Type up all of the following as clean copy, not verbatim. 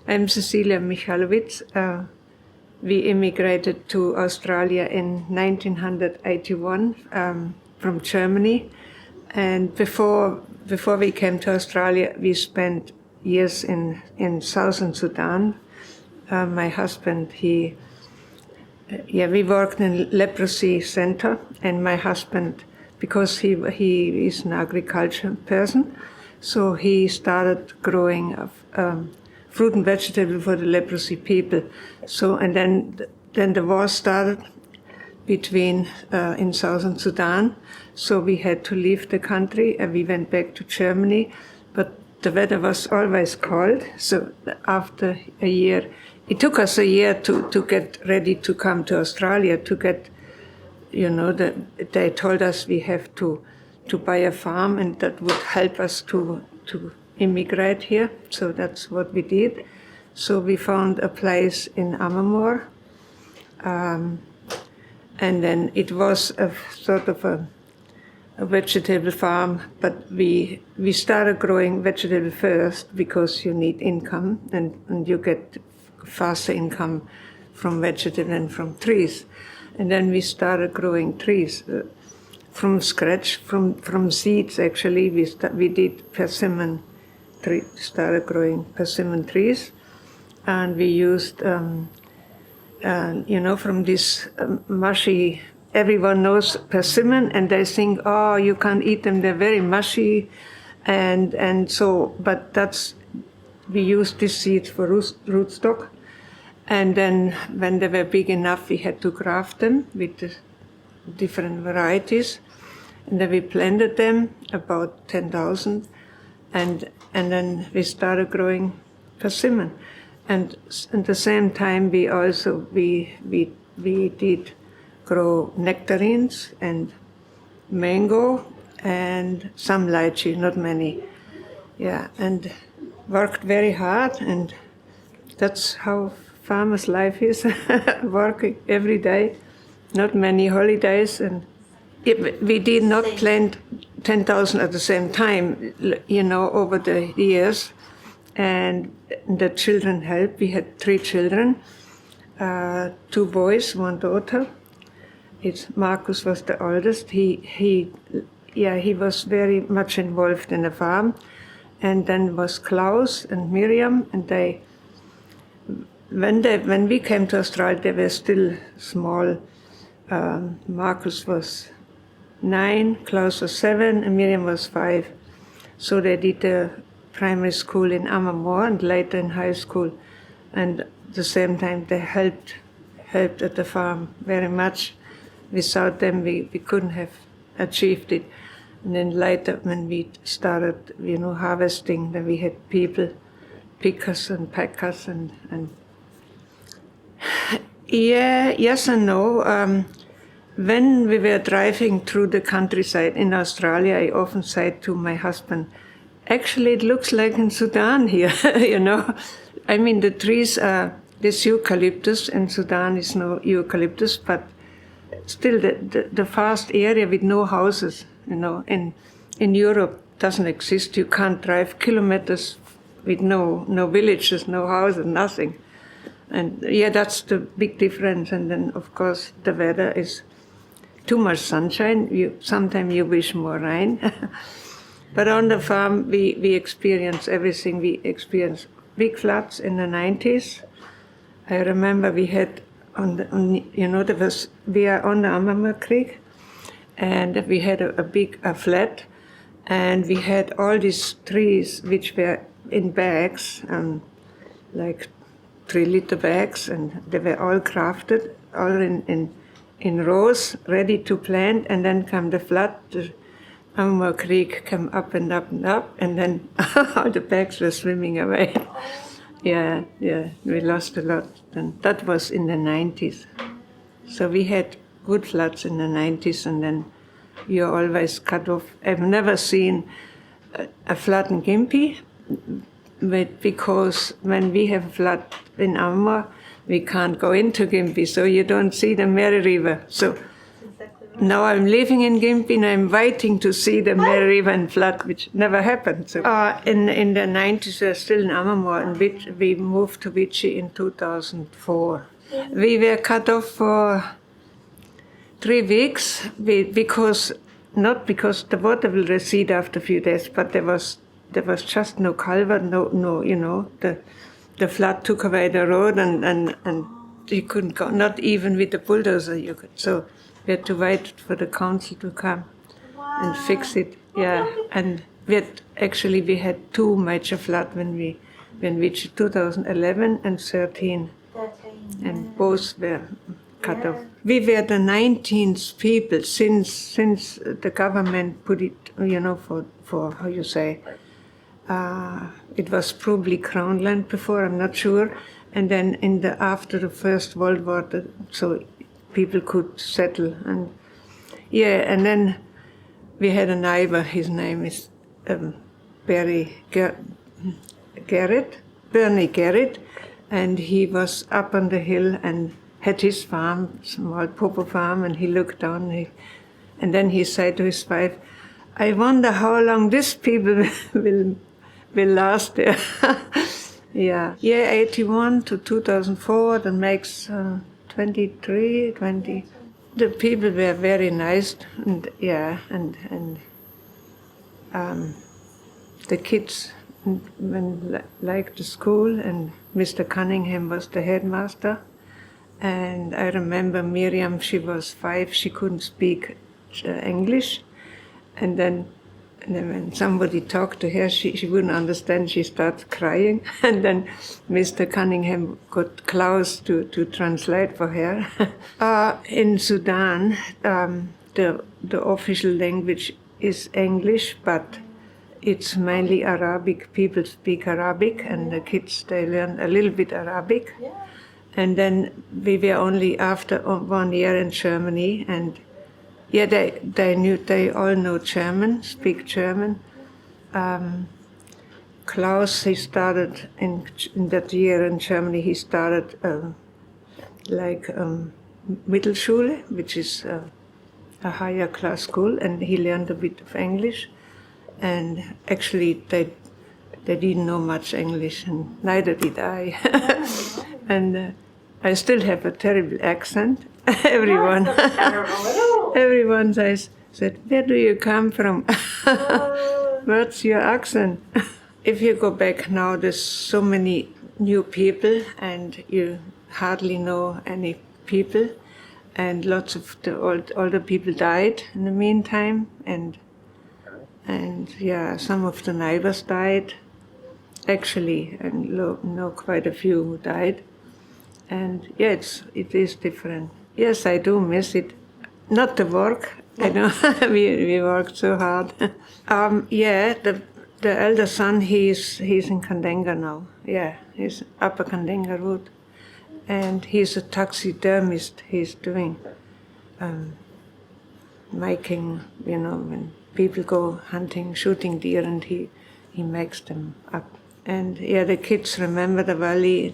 I'm Cacilia Michalowitz. We immigrated to Australia in 1981 from Germany. And before we came to Australia, we spent years in southern Sudan. My husband, we worked in leprosy center, and my husband, because he is an agriculture person, so he started growing fruit and vegetable for the leprosy people. So, and then the war started between in southern Sudan. So we had to leave the country, and we went back to Germany. But the weather was always cold. So after a year, it took us a year to get ready to come to Australia, to get, they told us we have to buy a farm, and that would help us to immigrate here. So that's what we did. So we found a place in Amamoor. And then it was a sort of a vegetable farm, but we started growing vegetable first because you need income, and you get faster income from vegetable and from trees. And then we started growing trees from scratch, from seeds actually. We did persimmon tree, started growing persimmon trees, and we used from this mushy, everyone knows persimmon, and they think, oh, you can't eat them, they're very mushy, and so, but we used these seeds for rootstock, and then when they were big enough, we had to graft them with the different varieties, and then we planted them, about 10,000, and then we started growing persimmon. And at the same time, we did grow nectarines and mango and some lychee, not many. Yeah, and worked very hard, and that's how farmer's life is, working every day, not many holidays. And we did not plant 10,000 at the same time, over the years. And the children helped. We had 3 children, 2 boys, 1 daughter. Marcus was the oldest. He was very much involved in the farm. And then was Klaus and Miriam, and when we came to Australia, they were still small. Marcus was 9, Klaus was 7, and Miriam was 5. So they did the primary school in Amamoor and later in high school, and at the same time they helped at the farm very much. Without them we couldn't have achieved it. And then later when we started harvesting, then we had people, pickers and packers, and yes and no. When we were driving through the countryside in Australia, I often said to my husband, actually, it looks like in Sudan here, I mean, the trees are this eucalyptus, and Sudan is no eucalyptus, but still the vast area with no houses, in Europe doesn't exist. You can't drive kilometers with no villages, no houses, nothing. And that's the big difference. And then, of course, the weather is too much sunshine. Sometimes you wish more rain. But on the farm, we experienced everything. We experienced big floods in the 90s. I remember we had we are on the Amamoor Creek, and we had a big flat, and we had all these trees which were in bags, like 3-liter bags, and they were all grafted, all in rows, ready to plant, and then come the flood. Amamoor Creek came up and up and up, and then all the bags were swimming away. Yeah, we lost a lot. And that was in the 90s. So we had good floods in the 90s, and then you're always cut off. I've never seen a flood in Gympie, because when we have a flood in Amamoor, we can't go into Gympie, so you don't see the Mary River. So exactly now I'm living in Gympie and I'm waiting to see the Merriven flood, which never happened. So, in the 90s, we were still in Amamoor, and we moved to Vichy in 2004. We were cut off for 3 weeks not because the water will recede after a few days, but there was just no culvert, no, the flood took away the road and you couldn't go, not even with the bulldozer you could. So we had to wait for the council to come and fix it. Yeah, and we had 2 major floods when we 2011 and 13, and both were cut off. We were the 19th people since the government put it, for how you say, it was probably Crown land before, I'm not sure. And then after the First World War, so people could settle. And then we had a neighbor, his name is Bernie Garrett, and he was up on the hill and had his farm, small popo farm, and he looked down and then he said to his wife, I wonder how long these people will last there. Yeah, 81 to 2004, that makes 20. The people were very nice, and the kids liked the school, and Mr. Cunningham was the headmaster. And I remember Miriam, she was 5, she couldn't speak English. And then when somebody talked to her, she wouldn't understand, she started crying. And then Mr. Cunningham got Klaus to translate for her. In Sudan, the official language is English, but it's mainly Arabic. People speak Arabic, and the kids, they learn a little bit Arabic. Yeah. And then we were only after 1 year in Germany, and they all know German, speak German. Klaus, he started in that year in Germany, he started Mittelschule, which is a higher class school, and he learned a bit of English. And actually, they didn't know much English, and neither did I. And I still have a terrible accent. Everyone said, where do you come from? What's your accent? If you go back now, there's so many new people, and you hardly know any people. And lots of the older people died in the meantime. And some of the neighbors died, actually, and know quite a few who died. And it is different. Yes, I do miss it. Not the work. I know we worked so hard. The elder son, he's in Kandenga now. Yeah, he's Upper Kandenga Road, and he's a taxidermist. He's doing making, when people go hunting, shooting deer, and he makes them up. And the kids remember the valley.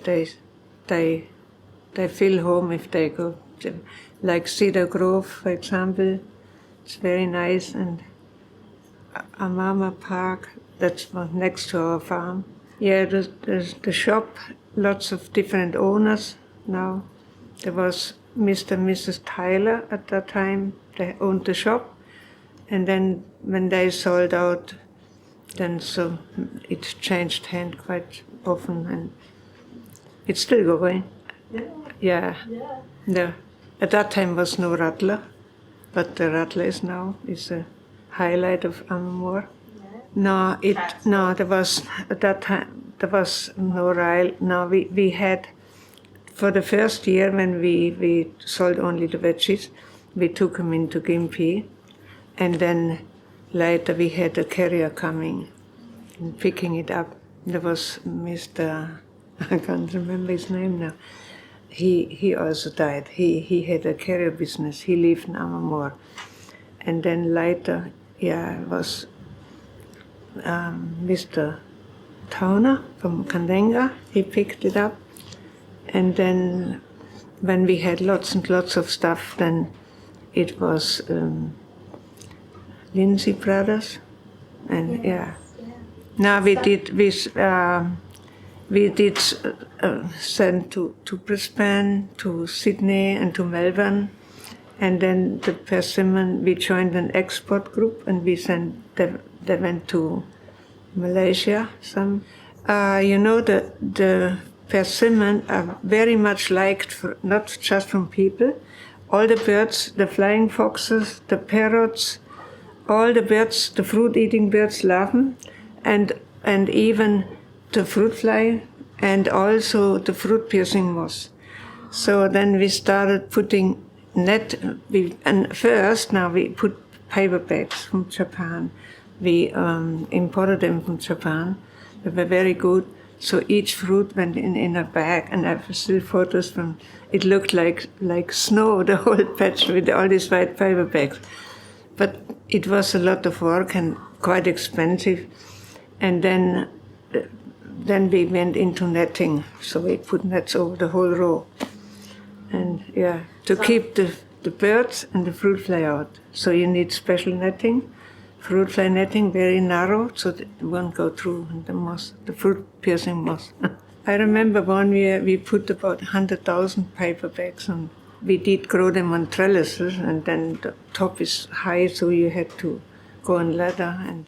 They feel home if they go to, like Cedar Grove, for example. It's very nice. And Amamoor Park, that's next to our farm. Yeah, there's the shop, lots of different owners now. There was Mr. and Mrs. Tyler at that time. They owned the shop. And then when they sold out, then so it changed hand quite often, and it's still going. Yeah. At that time was no rattler, but the rattler is a highlight of Amamoor. No, there was at that time there was no rail. No, we had, for the first year when we sold only the veggies, we took them into Gympie, and then later we had a carrier coming and picking it up. There was Mr. I can't remember his name now. He also died. He had a carrier business. He lived in Amamoor. And then later, was Mr. Towner from Kandenga. He picked it up. And then when we had lots and lots of stuff, then it was Lindsay Brothers, and yeah. Now we did send to Brisbane, to Sydney, and to Melbourne, and then the persimmon. We joined an export group, and we sent. They went to Malaysia. Some, the persimmon are very much liked, not just from people. All the birds, the flying foxes, the parrots, all the birds, the fruit-eating birds love them, and even the fruit fly, and also the fruit-piercing moth. So then we started putting first we put paper bags from Japan. We imported them from Japan. They were very good. So each fruit went in a bag, and I have still photos from. It looked like snow, the whole patch with all these white paper bags. But it was a lot of work and quite expensive. And then we went into netting. So we put nets over the whole row. And to keep the birds and the fruit fly out. So you need special netting. Fruit fly netting, very narrow, so that it won't go through the moss, the fruit-piercing moss. I remember one year we put about 100,000 paper bags on. We did grow them on trellises, and then the top is high, so you had to go on ladder. And